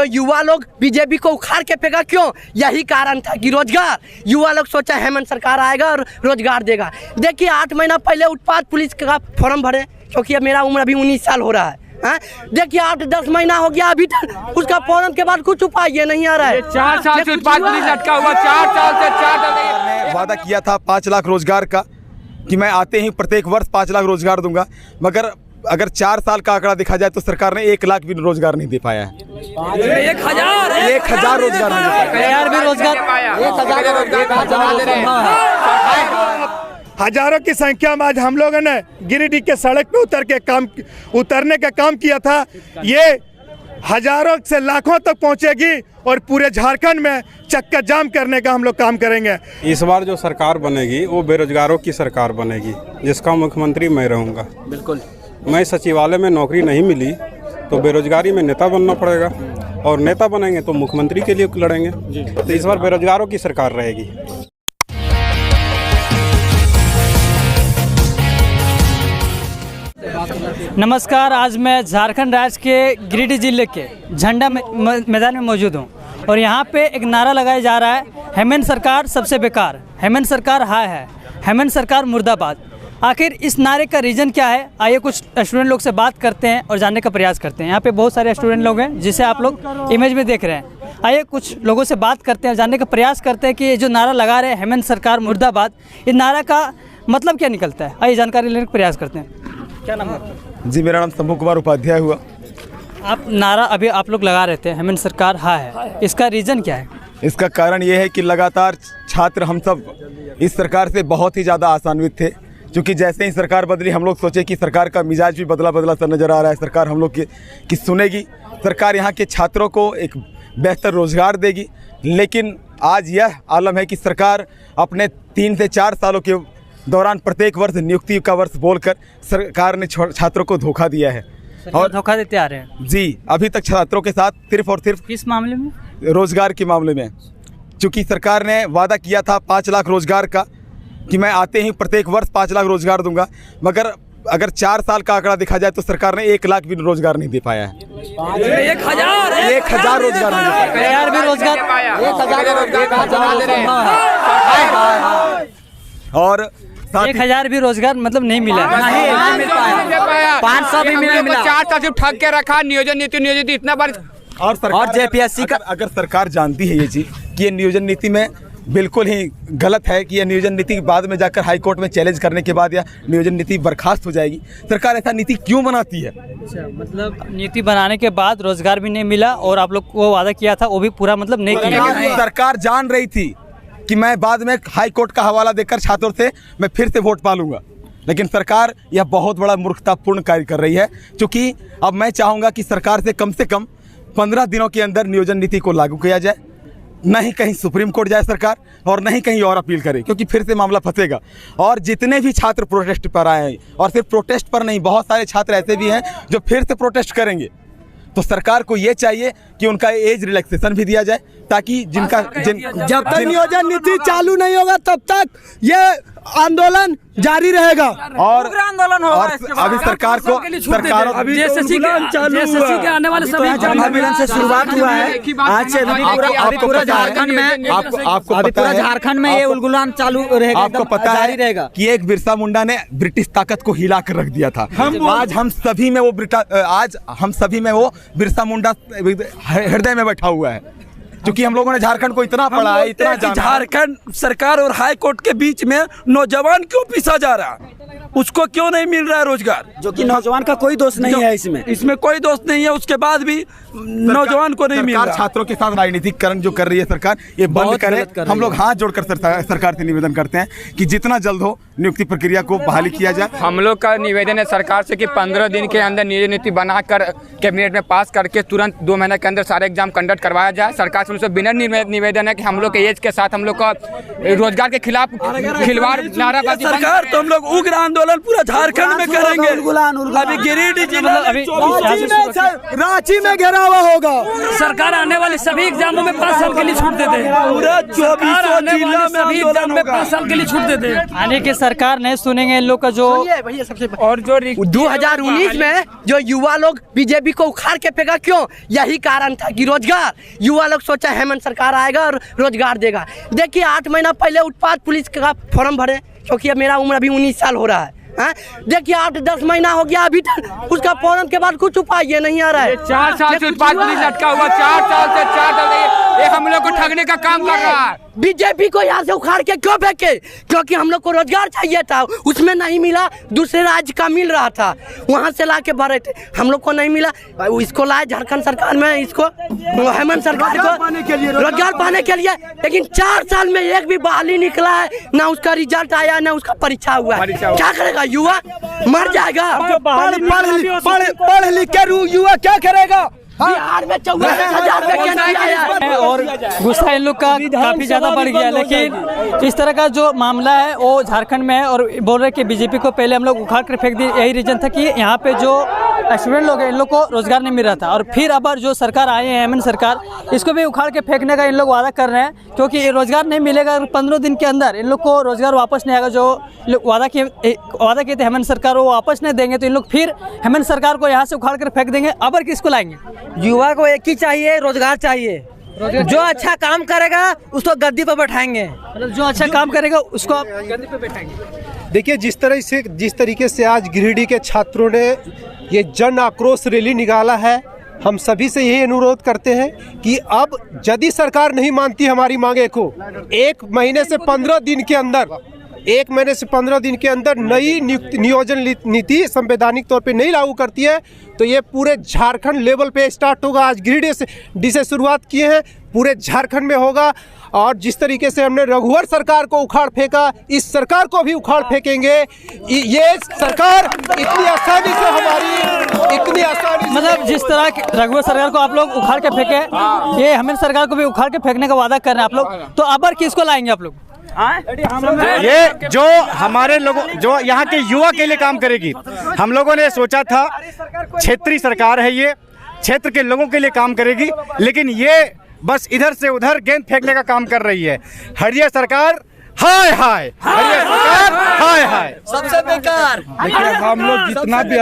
युवा लोग बीजेपी को उखाड़ के फेंका क्यों? यही कारण था कि रोजगार। युवा लोग सोचा हेमंत सरकार आएगा और रोजगार देगा। देखिए 8 महीना पहले उत्पाद पुलिस का फॉर्म भरे, क्योंकि मेरा उम्र अभी 19 साल हो रहा है। देखिए 8-10 महीना हो गया, अभी तक उसका फॉर्म के बाद कुछ उपाय ये नहीं आ रहा है। 4 साल से उत्पाद पुलिस लटका हुआ, 4 साल से वादा किया था 5 लाख रोजगार का कि मैं आते ही प्रत्येक वर्ष 5 लाख रोजगार दूंगा, मगर अगर 4 साल का आंकड़ा देखा जाए तो सरकार ने 1 लाख भी रोजगार नहीं दे पाया है। 1,000 रोजगार नहीं दे पाया। हजारों की संख्या में आज हम लोगों ने गिरिडीह के सड़क पे उतरने का काम किया था। ये हजारों से लाखों तक पहुंचेगी और पूरे झारखंड में चक्का जाम करने का हम लोग काम करेंगे। इस बार जो सरकार बनेगी वो बेरोजगारों की सरकार बनेगी, जिसका मुख्यमंत्री मैं रहूँगा। बिल्कुल। मैं सचिवालय में नौकरी नहीं मिली तो बेरोजगारी में नेता बनना पड़ेगा, और नेता बनेंगे तो मुख्यमंत्री के लिए लड़ेंगे। तो इस बार बेरोजगारों की सरकार रहेगी। नमस्कार, आज मैं झारखंड राज्य के गिरिडीह जिले के झंडा मैदान में मौजूद हूँ और यहाँ पे एक नारा लगाया जा रहा है, हेमंत सरकार सबसे बेकार, हेमंत सरकार हाय है, हेमंत सरकार मुर्दाबाद। आखिर इस नारे का रीज़न क्या है? आइए कुछ स्टूडेंट लोग से बात करते हैं और जानने का प्रयास करते हैं। यहाँ पे बहुत सारे स्टूडेंट लोग हैं जिसे आप लोग इमेज में देख रहे हैं। आइए कुछ लोगों से बात करते हैं, जानने का प्रयास करते हैं कि ये जो नारा लगा रहे हैं हेमंत सरकार मुर्दाबाद, इस नारा का मतलब क्या निकलता है। आइए जानकारी लेने का प्रयास करते हैं। क्या नाम है? जी, मेरा नाम शंभू कुमार उपाध्याय हुआ। आप नारा अभी आप लोग लगा रहे थे हेमंत सरकार हाय है, इसका रीज़न क्या है? इसका कारण ये है कि लगातार छात्र हम सब इस सरकार से बहुत ही ज़्यादा आशान्वित थे, क्योंकि जैसे ही सरकार बदली हम लोग सोचे कि सरकार का मिजाज भी बदला बदला सा नज़र आ रहा है। सरकार हम लोग की सुनेगी, सरकार यहाँ के छात्रों को एक बेहतर रोज़गार देगी। लेकिन आज यह आलम है कि सरकार अपने 3 से 4 सालों के दौरान प्रत्येक वर्ष नियुक्ति का वर्ष बोलकर सरकार ने छात्रों को धोखा दिया है और धोखा देते आ रहे हैं। जी, अभी तक छात्रों के साथ सिर्फ और सिर्फ किस मामले में? रोजगार के मामले में। चूँकि सरकार ने वादा किया था 5 लाख रोजगार का कि मैं आते ही प्रत्येक वर्ष 5 लाख रोजगार दूंगा, मगर अगर 4 साल का आंकड़ा देखा जाए तो सरकार ने 1 लाख भी रोजगार नहीं दे पाया है। 1,000 रोजगार नहीं दे पाया। भी रोजगार और 1,000 भी रोजगार मतलब नहीं मिला, नहीं मिल पाया। 500 भी मिला। 4 साल से ठग के रखा, नियोजन नीति इतना बार। और सरकार JPSC का अगर सरकार जानती है ये चीज़ कि ये नियोजन नीति में बिल्कुल ही गलत है, कि यह नियोजन नीति बाद में जाकर हाई कोर्ट में चैलेंज करने के बाद यह नियोजन नीति बर्खास्त हो जाएगी, सरकार ऐसा नीति क्यों बनाती है? अच्छा, मतलब नीति बनाने के बाद रोजगार भी नहीं मिला और आप लोग को वादा किया था वो भी पूरा मतलब नहीं किया। सरकार जान रही थी कि मैं बाद में हाई कोर्ट का हवाला देकर छात्रों से मैं फिर से वोट पालूंगा, लेकिन सरकार यह बहुत बड़ा मूर्खतापूर्ण कार्य कर रही है। क्योंकि अब मैं चाहूँगा कि सरकार से कम 15 दिनों के अंदर नियोजन नीति को लागू किया जाए, न ही कहीं सुप्रीम कोर्ट जाए सरकार और न ही कहीं और अपील करे, क्योंकि फिर से मामला फंसेगा। और जितने भी छात्र प्रोटेस्ट पर आए हैं, और सिर्फ प्रोटेस्ट पर नहीं, बहुत सारे छात्र ऐसे भी हैं जो फिर से प्रोटेस्ट करेंगे, तो सरकार को ये चाहिए कि उनका एज रिलैक्सेशन भी दिया जाए, ताकि जब तक नियोजन नीति चालू नहीं होगा तब तक ये आंदोलन जारी रहेगा और आंदोलन होगा। अभी सरकार को JSSC के आने वाले सभी से शुरुआत हुआ है। आज से पूरा झारखंड में आपको पूरा झारखंड में ये उलगुलान चालू रहेगा। आपको पता है कि एक बिरसा मुंडा ने ब्रिटिश ताकत को हिला कर रख दिया था। आज हम सभी में वो बिरसा मुंडा हृदय में बैठा हुआ है, क्योंकि हम लोगों ने झारखंड को इतना पढ़ा है, इतना जाना। झारखंड सरकार और हाई कोर्ट के बीच में नौजवान क्यों पीसा जा रहा है? उसको क्यों नहीं मिल रहा है रोजगार? जो कि नौजवान का कोई दोष नहीं है इसमें कोई दोष नहीं है। उसके बाद भी नौजवान को नहीं मिल रहा। छात्रों के साथ राजनीतिकरण जो कर रही है सरकार, ये बंद करे। हम लोग हाथ जोड़कर सरकार से निवेदन करते हैं कि जितना जल्द हो नियुक्ति प्रक्रिया को बहाली किया जाए। हम लोग का निवेदन है सरकार से कि 15 दिन के अंदर नियोजन नीति बनाकर कैबिनेट में पास करके तुरंत 2 महीने के अंदर सारे एग्जाम कंडक्ट करवाया जाए। सरकार से उनसे बिना निवेदन है कि हम लोग के एज के साथ हम लोग का रोजगार के खिलाफ खिलवाड़ नाराबाजी। सरकार तो हम लोग उग्र आंदोलन आंदोलन पूरा झारखंड में करेंगे। अभी गिरिडीह जिले में रांची में घेराव होगा। सरकार आने वाले सभी एग्जामों में 5 साल के लिए छूट देते हैं। पूरा 24 जिला में आंदोलन होगा। 5 साल के लिए छूट देते हैं। आने की सरकार नहीं सुनेंगे इन लोग का जो भैया सबसे और जो 2019 में जो युवा लोग बीजेपी को उखाड़ के फेंका, क्यों? यही कारण था कि रोजगार। युवा लोग सोचा हेमंत सरकार आएगा और रोजगार देगा। देखिए 8 महीना पहले उत्पाद पुलिस का फॉर्म भरे, क्योंकि अब मेरा उम्र अभी 19 साल हो रहा है। देखिए 8-10 महीना हो गया, अभी तक उसका फॉर्म के बाद कुछ उपाय ये नहीं आ रहा है। 4 साल से उत्पाद पुलिस लटका हुआ, 4 साल ये हम लोग को ठगने का काम कर रहा है। बीजेपी को यहाँ से उखाड़ के क्यों फेंके? क्योंकि हम लोग को रोजगार चाहिए था, उसमें नहीं मिला। दूसरे राज्य का मिल रहा था, वहाँ से ला के भरे थे, हम लोग को नहीं मिला। इसको लाए झारखंड सरकार में, इसको हेमंत सरकार को रोजगार पाने के लिए। लेकिन 4 साल में एक भी बहाली निकला है ना, उसका रिजल्ट आया ना उसका परीक्षा हुआ है। क्या करेगा युवा? मर जाएगा। पढ़ लिख के युवा क्या करेगा? बिहार में 44,000 वैकेंसी आया है। और गुस्सा इन लोग का काफी ज्यादा बढ़ गया। लेकिन इस तरह का जो मामला है वो झारखंड में है और बोल रहे कि बीजेपी को पहले हम लोग उखाड़ कर फेंक दिए। यही रीजन था कि यहाँ पे जो स्टूडेंट लोग हैं इन लोग को रोजगार नहीं मिल रहा था। और फिर अब जो सरकार आई है हेमंत सरकार, इसको भी उखाड़ के फेंकने का इन लोग वादा कर रहे हैं, क्योंकि रोजगार नहीं मिलेगा। 15 दिन के अंदर इन लोग को रोजगार वापस नहीं आएगा। जो वादा किए थे हेमंत सरकार वो वापस नहीं देंगे, तो इन लोग फिर हेमंत सरकार को यहाँ से उखाड़ कर फेंक देंगे। अब किसको लाएंगे? युवा को एक ही चाहिए, रोजगार चाहिए। जो अच्छा काम करेगा उसको गद्दी पर बैठाएंगे। मतलब जो अच्छा काम करेगा उसको आप गद्दी पे बैठाएंगे। देखिए जिस तरीके से आज गिरिडीह के छात्रों ने ये जन आक्रोश रैली निकाला है, हम सभी से यही अनुरोध करते हैं कि अब यदि सरकार नहीं मानती हमारी मांगे को, 1 महीने से 15 दिन के अंदर नई नियोजन नीति संवैधानिक तौर पे नहीं लागू करती है, तो ये पूरे झारखंड लेवल पे स्टार्ट होगा। आज गिरिडीह से शुरुआत किए हैं, पूरे झारखंड में होगा। और जिस तरीके से हमने रघुवर सरकार को उखाड़ फेंका, इस सरकार को भी उखाड़ फेंकेंगे। ये सरकार इतनी आसानी मतलब जिस तरह रघुवर सरकार को आप लोग उखाड़ के फेंके, ये हेमंत सरकार को भी उखाड़ के फेंकने का वादा कर रहे हैं आप लोग। तो अब किसको लाएंगे आप लोग? ये जो हमारे लोगों, जो यहाँ के युवा के लिए काम करेगी। हम लोगों ने सोचा था क्षेत्रीय सरकार है, ये क्षेत्र के लोगों के लिए काम करेगी, लेकिन ये बस इधर से उधर गेंद फेंकने का काम कर रही है। हरिया सरकार हाय हाय, हरिया सरकार हाय हाय, सबसे बेकार। देखिए हम लोग जितना भी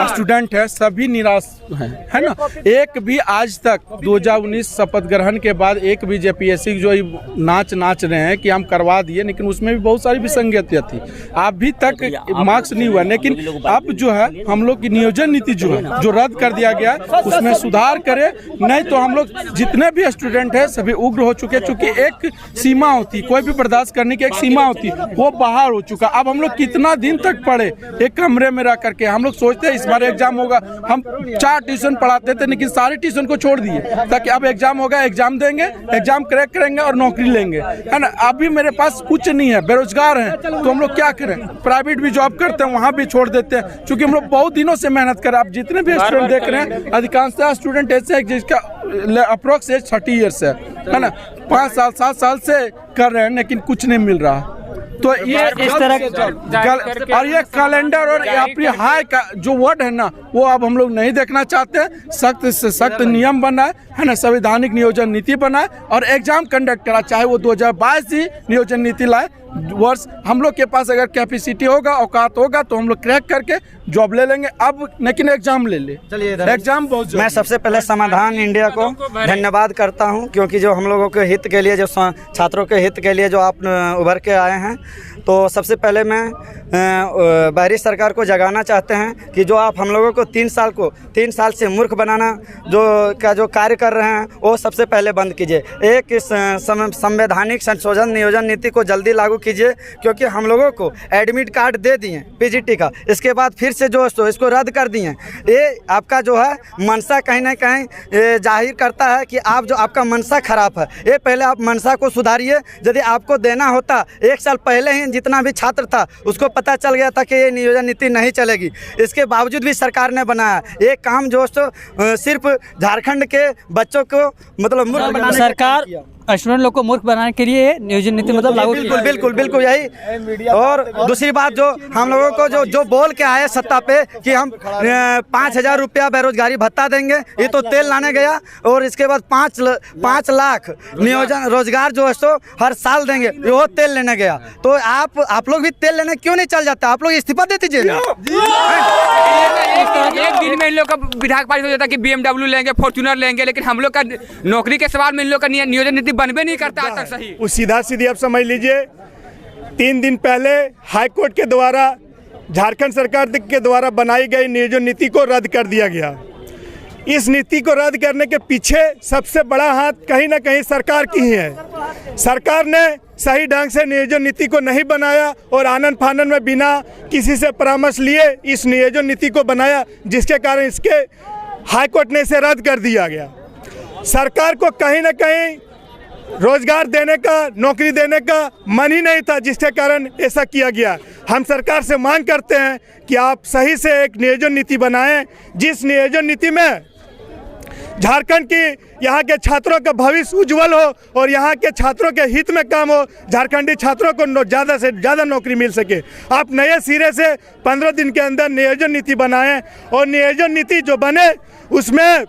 स्टूडेंट है सभी निराश हैं, है ना। एक भी आज तक 2019 शपथ ग्रहण के बाद एक भी जेपीएससी जो नाच रहे हैं कि हम करवा दिए, लेकिन उसमें भी बहुत सारी विसंगतियाँ थी, अभी तक मार्क्स नहीं हुआ। लेकिन अब जो है हम लोग की नियोजन नीति जो है, जो रद्द कर दिया गया, उसमें सुधार करें, नहीं तो हम लोग जितने भी स्टूडेंट हैं सभी उग्र हो चुके हैं। चूँकि एक सीमा होती, कोई भी बर्दाश्त करने की एक सीमा होती, वो बाहर हो चुका। अब हम लोग कितना दिन तक पढ़े एक कमरे में रह करके? हम लोग सोचते हैं इस बार एग्जाम होगा, हम 4 ट्यूशन पढ़ाते थे, लेकिन सारे ट्यूशन को छोड़ दिए ताकि अब एग्जाम होगा, एग्जाम देंगे, एग्जाम क्रैक करेंगे और नौकरी लेंगे, है ना। अभी मेरे पास कुछ नहीं है, बेरोजगार हैं, तो हम लोग क्या करें? प्राइवेट भी जॉब करते हैं, वहाँ भी छोड़ देते हैं, क्योंकि हम लोग बहुत दिनों से मेहनत करें। आप जितने भी स्टूडेंट देख रहे हैं, अधिकांशतः स्टूडेंट ऐसे हैं जिसका अप्रोक्स एज 30 ईयर्स है ना, 5 साल 7 साल से कर रहे हैं, लेकिन कुछ नहीं मिल रहा। तो ये इस तरह और ये कैलेंडर और अपनी हाई का जो वर्ड है ना, वो अब हम लोग नहीं देखना चाहते। सख्त से सख्त नियम बनाए, है ना, संवैधानिक नियोजन नीति बनाए और एग्जाम कंडक्ट करा, चाहे वो 2022 ही नियोजन नीति लाए वर्ष। हम लोग के पास अगर कैपेसिटी होगा, औकात होगा, तो हम लोग क्रैक करके जॉब ले लेंगे। अब लेकिन एग्जाम ले ले, चलिए एग्जाम बहुत। मैं सबसे पहले समाधान इंडिया को धन्यवाद करता हूं, क्योंकि जो हम लोगों के हित के लिए, जो छात्रों के हित के लिए जो आप उभर के आए हैं, तो सबसे पहले मैं बाहरी सरकार को जगाना चाहते हैं कि जो आप हम लोगों को 3 साल से मूर्ख बनाना जो कार्य कर रहे हैं, वो सबसे पहले बंद कीजिए। एक संवैधानिक संशोधन नियोजन नीति को जल्दी लागू कीजिए, क्योंकि हम लोगों को एडमिट कार्ड दे दिए पीजीटी का, इसके बाद फिर से जो इसको रद्द कर दिए। ये आपका जो है मनसा कहीं ना कहीं जाहिर करता है कि आप जो आपका मनसा खराब है। ये पहले आप मनसा को सुधारिए। यदि आपको देना होता 1 साल पहले ही जितना भी छात्र था उसको पता चल गया था कि ये नियोजन नीति नहीं चलेगी, इसके बावजूद भी सरकार ने बनाया ये काम। जो सिर्फ झारखंड के बच्चों को मतलब मूर्ख बनाने। स्टूडेंट लोग को मूर्ख बनाने के लिए नियोजन नीति मतलब लागू बिल्कुल बिल्कुल बिल्कुल यही। और दूसरी बात, जो हम लोगों को जो बोल के आए सत्ता पे कि हम 5,000 रुपया बेरोजगारी भत्ता देंगे, ये तो तेल लाने गया। और इसके बाद 5 लाख नियोजन रोजगार जो है सो हर साल देंगे, वो तेल लेने गया। तो आप लोग भी तेल लेने क्यों नहीं चल जाते? आप लोग इस्तीफा दे दीजिए ना। एक दिन में इन लोग का विधायक पारित हो जाता कि BMW लेंगे, फॉर्च्यूनर लेंगे, लेकिन हम लोग का नौकरी के सवाल में इन लोग का नियोजन नीति बनबे नहीं करता आज तक सही। वो सीधा सीधी आप समझ लीजिए, 3 दिन पहले हाई कोर्ट के द्वारा झारखंड सरकार के द्वारा बनाई गई नियोजन नीति को रद्द कर दिया गया। इस नीति को रद्द करने के पीछे सबसे बड़ा हाथ कहीं ना कहीं सरकार की ही है। सरकार ने सही ढंग से नियोजन नीति को नहीं बनाया और आनन फानन में बिना किसी से परामर्श लिए इस नियोजन नीति को बनाया, जिसके कारण इसके हाई कोर्ट ने इसे रद्द कर दिया गया। सरकार को कहीं ना कहीं रोजगार देने का, नौकरी देने का मन ही नहीं था, जिसके कारण ऐसा किया गया। हम सरकार से मांग करते हैं कि आप सही से एक नियोजन नीति बनाएं, जिस नियोजन नीति में झारखंड की, यहाँ के छात्रों का भविष्य उज्जवल हो और यहाँ के छात्रों के हित में काम हो, झारखंडी छात्रों को ज़्यादा से ज़्यादा नौकरी मिल सके। आप नए सिरे से 15 दिन के अंदर नियोजन नीति बनाएं और नियोजन नीति जो बने उसमें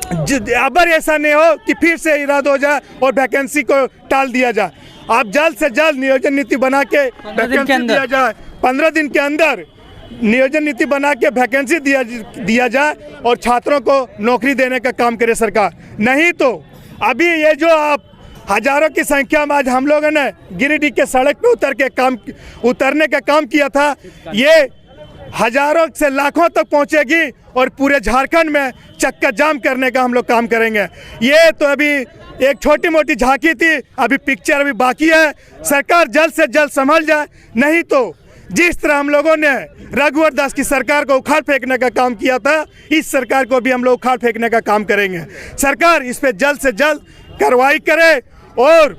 अबर ऐसा नहीं हो कि फिर से इरादा हो जाए और वैकेंसी को टाल दिया जाए। आप जल्द से जल्द नियोजन नीति बना के वैकेंसी दिया जाए, 15 दिन के अंदर नियोजन नीति बना के वैकेंसी दिया जाए और छात्रों को नौकरी देने का काम करे सरकार। नहीं तो अभी ये जो आप हजारों की संख्या में आज हम लोगों ने गिरिडीह के सड़क पे उतरने का काम किया था, ये हजारों से लाखों तक पहुंचेगी और पूरे झारखंड में चक्का जाम करने का हम लोग काम करेंगे। ये तो अभी एक छोटी मोटी झांकी थी, अभी पिक्चर अभी बाकी है। सरकार जल्द से जल्द संभल जाए, नहीं तो जिस तरह हम लोगों ने रघुवर दास की सरकार को उखाड़ फेंकने का काम किया था, इस सरकार को भी हम लोग उखाड़ फेंकने का काम करेंगे। सरकार इस पे जल्द से जल्द कार्रवाई करे और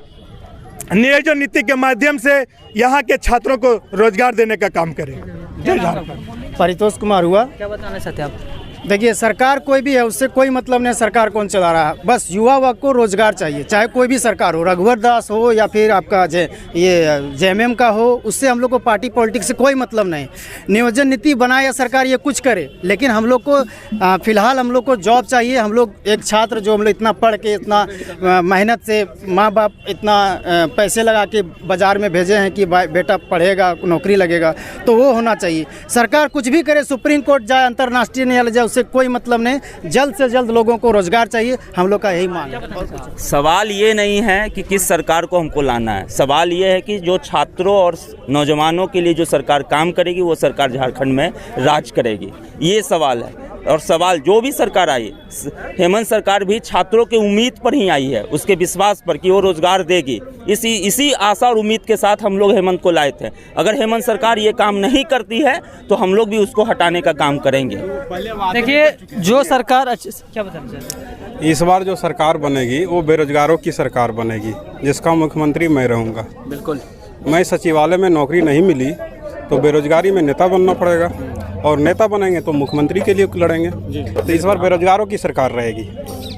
नियोजन नीति के माध्यम से यहाँ के छात्रों को रोजगार देने का काम करे। जय झारखंड। परितोष कुमार हुआ। क्या बताना चाहते हैं आप? देखिए, सरकार कोई भी है, उससे कोई मतलब नहीं सरकार कौन चला रहा है। बस युवा वर्ग को रोजगार चाहिए, चाहे कोई भी सरकार हो, रघुवर दास हो या फिर आपका ये जेएमएम का हो, उससे हम लोग को पार्टी पॉलिटिक्स से कोई मतलब नहीं। नियोजन नीति बनाए या सरकार ये कुछ करे, लेकिन हम लोग को फिलहाल हम लोग को जॉब चाहिए। हम लोग एक छात्र जो हम लोग इतना पढ़ के, इतना मेहनत से, माँ बाप इतना पैसे लगा के बाज़ार में भेजे हैं कि बेटा पढ़ेगा, नौकरी लगेगा, तो वो होना चाहिए। सरकार कुछ भी करे, सुप्रीम कोर्ट जाए, अंतर्राष्ट्रीय न्यायालय जाए, उससे कोई मतलब नहीं। जल्द से जल्द लोगों को रोजगार चाहिए, हम लोग का यही मांग है। सवाल ये नहीं है कि किस सरकार को हमको लाना है, सवाल ये है कि जो छात्रों और नौजवानों के लिए जो सरकार काम करेगी वो सरकार झारखंड में राज करेगी, ये सवाल है। और सवाल जो भी सरकार आई, हेमंत सरकार भी छात्रों के उम्मीद पर ही आई है, उसके विश्वास पर कि वो रोजगार देगी। इसी आशा और उम्मीद के साथ हम लोग हेमंत को लाए थे। अगर हेमंत सरकार ये काम नहीं करती है तो हम लोग भी उसको हटाने का काम करेंगे। देखिए, जो सरकार क्या बताना चाहते हैं? इस बार जो सरकार बनेगी वो बेरोजगारों की सरकार बनेगी, जिसका मुख्यमंत्री मैं रहूँगा। बिल्कुल। मैं सचिवालय में नौकरी नहीं मिली तो बेरोजगारी में नेता बनना पड़ेगा, और नेता बनेंगे तो मुख्यमंत्री के लिए लड़ेंगे। तो इस बार बेरोजगारों की सरकार रहेगी।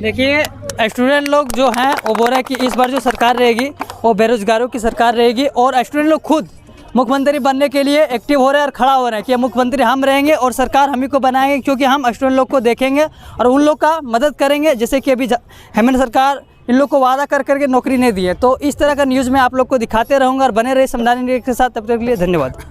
देखिए, स्टूडेंट लोग जो हैं वो बोल रहे हैं कि इस बार जो सरकार रहेगी वो बेरोजगारों की सरकार रहेगी, और स्टूडेंट लोग खुद मुख्यमंत्री बनने के लिए एक्टिव हो रहे हैं और खड़ा हो रहे हैं कि मुख्यमंत्री हम रहेंगे और सरकार हम ही को बनाएंगे, क्योंकि हम स्टूडेंट लोग को देखेंगे और उन लोग का मदद करेंगे। जैसे कि अभी हेमंत सरकार इन लोग को वादा कर करके नौकरी नहीं दी है। तो इस तरह का न्यूज़ मैं आप लोग को दिखाते रहूँगा और बने रहे समझाने के साथ। तब तक के लिए धन्यवाद।